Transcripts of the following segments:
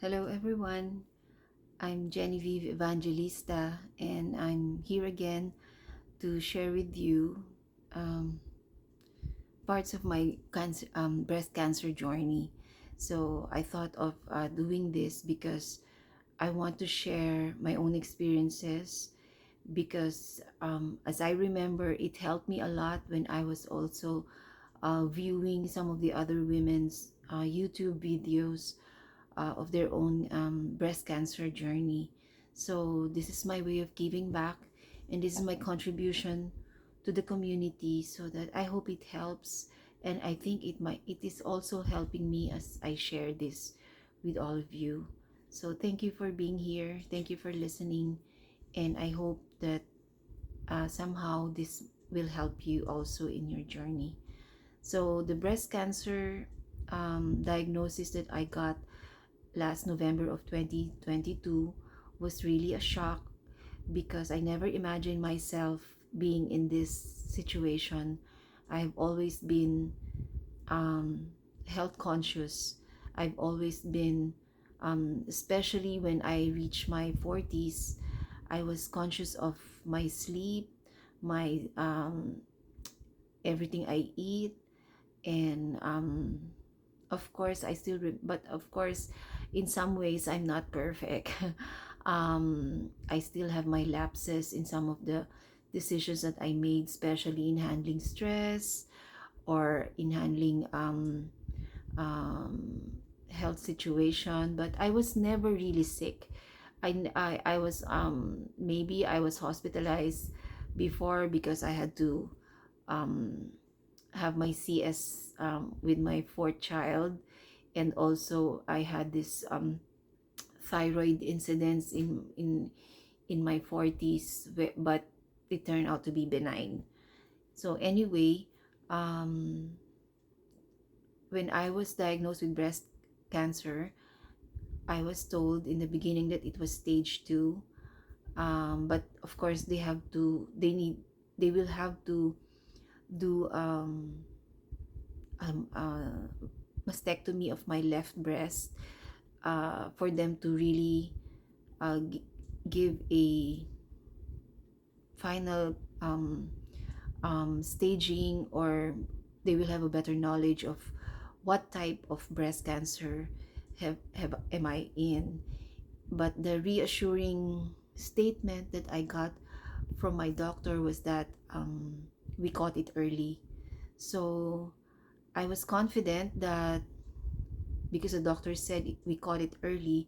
Hello everyone, I'm Genevieve Evangelista and I'm here again to share with you um, parts of my breast cancer journey. So I thought of doing this because I want to share my own experiences because as I remember, it helped me a lot when I was also viewing some of the other women's YouTube videos of their own breast cancer journey. So this is my way of giving back, and this is my contribution to the community. So that I hope it helps, and I think it is also helping me as I share this with all of you. So thank you for being here. Thank you for listening, and I hope that somehow this will help you also in your journey. So the breast cancer diagnosis that I got last November of 2022 was really a shock because I never imagined myself being in this situation. I've always been um, health conscious. I've always been, especially when I reached my 40s, I was conscious of my sleep, my everything I eat, and of course but of course in some ways I'm not perfect. I still have my lapses in some of the decisions that I made, especially in handling stress or in handling um, health situation, but I was never really sick. I was maybe I was hospitalized before because I had to um, have my CS with my fourth child, and also I had this thyroid incidents in my 40s, but it turned out to be benign. So anyway, um, when I was diagnosed with breast cancer, I was told in the beginning that it was stage 2, but of course they will have to do mastectomy of my left breast for them to really give a final staging, or they will have a better knowledge of what type of breast cancer have am I in. But the reassuring statement that I got from my doctor was that we caught it early. So I was confident that because the doctor said we caught it early,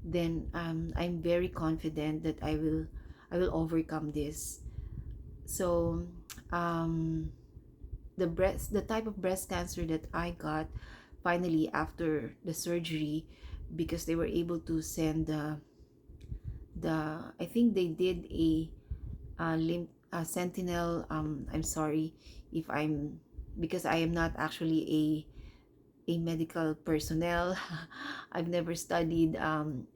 then I'm very confident that I will overcome this. So um, the type of breast cancer that I got finally after the surgery, because they were able to send the I think they did a lymph sentinel. I'm sorry if I'm because I am not actually a medical personnel. I've never studied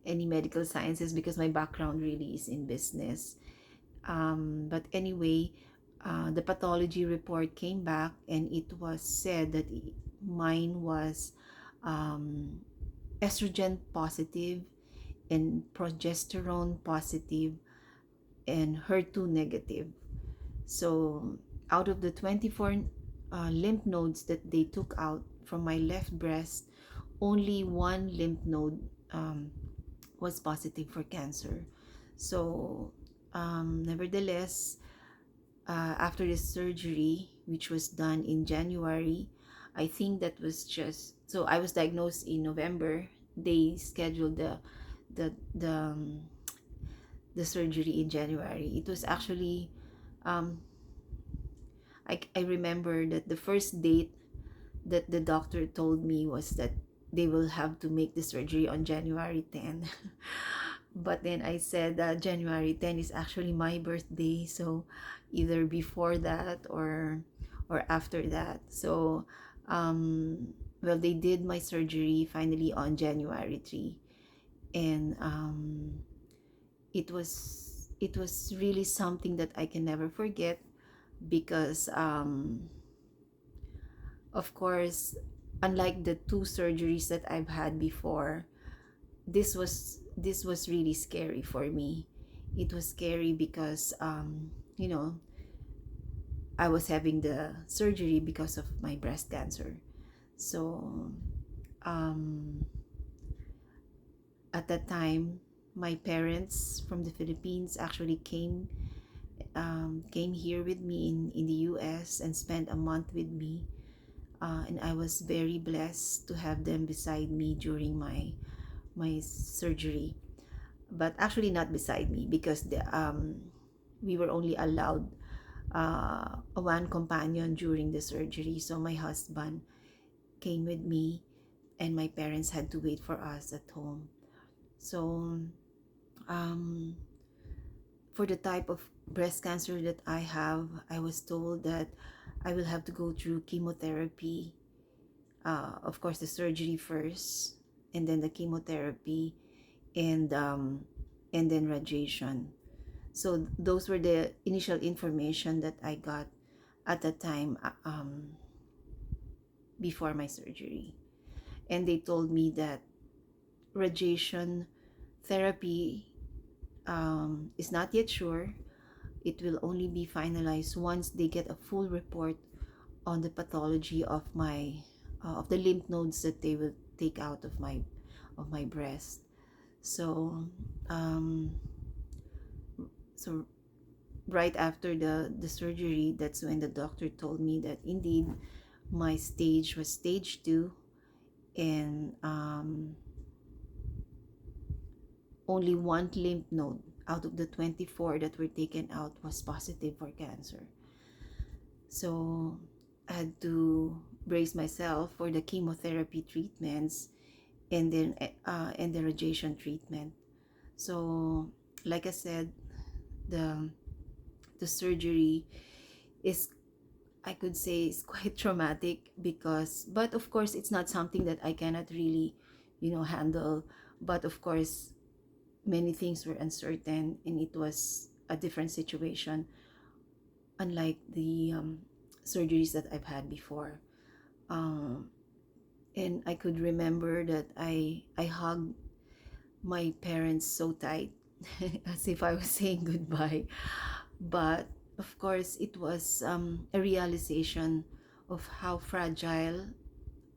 any medical sciences because my background really is in business. But anyway, the pathology report came back and it was said that mine was um, estrogen positive and progesterone positive and HER2 negative. So out of the 24 lymph nodes that they took out from my left breast, only one lymph node was positive for cancer. So nevertheless, after the surgery, which was done in January, I think that was just so I was diagnosed in November. They scheduled the the um, the surgery in January. It was actually um, I remember that the first date that the doctor told me was that they will have to make the surgery on January 10. But then I said that January 10 is actually my birthday, so either before that or after that. So well, they did my surgery finally on January 3, and it was really something that I can never forget because of course, unlike the two surgeries that I've had before, this was really scary for me. It was scary because you know, I was having the surgery because of my breast cancer. So um, at that time, my parents from the Philippines actually came here with me in the US and spent a month with me. And I was very blessed to have them beside me during my surgery. But actually not beside me, because we were only allowed one companion during the surgery. So my husband came with me, and my parents had to wait for us at home. So um, for the type of breast cancer that I have, I was told that I will have to go through chemotherapy. Of course, the surgery first, and then the chemotherapy, and then radiation. So those were the initial information that I got at the time, before my surgery. And they told me that radiation therapy is not yet sure. It will only be finalized once they get a full report on the pathology of my of the lymph nodes that they will take out of my breast. So um, so right after the surgery, that's when the doctor told me that indeed my stage was stage 2, and only one lymph node out of the 24 that were taken out was positive for cancer. So I had to brace myself for the chemotherapy treatments, and the radiation treatment. So like I said, the the surgery is, I could say, is quite traumatic, because, but of course it's not something that I cannot really, handle. But of course, many things were uncertain, and it was a different situation, unlike the surgeries that I've had before. Um, and I could remember that I hugged my parents so tight, as if I was saying goodbye. But of course, it was a realization of how fragile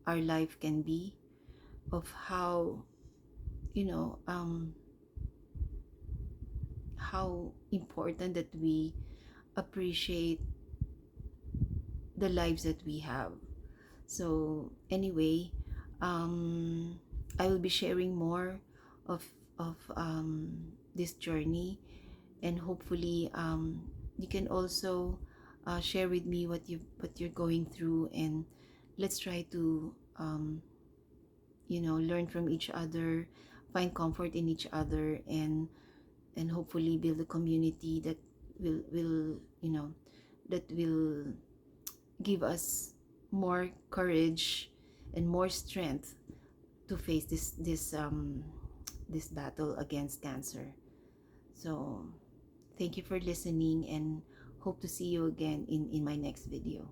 our life can be, of how, you know, how important that we appreciate the lives that we have. So anyway, I will be sharing more of this journey, and hopefully you can also share with me what you're going through, and let's try to learn from each other, find comfort in each other, and hopefully build a community that will that will give us more courage and more strength to face this battle against cancer. So thank you for listening, and hope to see you again in my next video.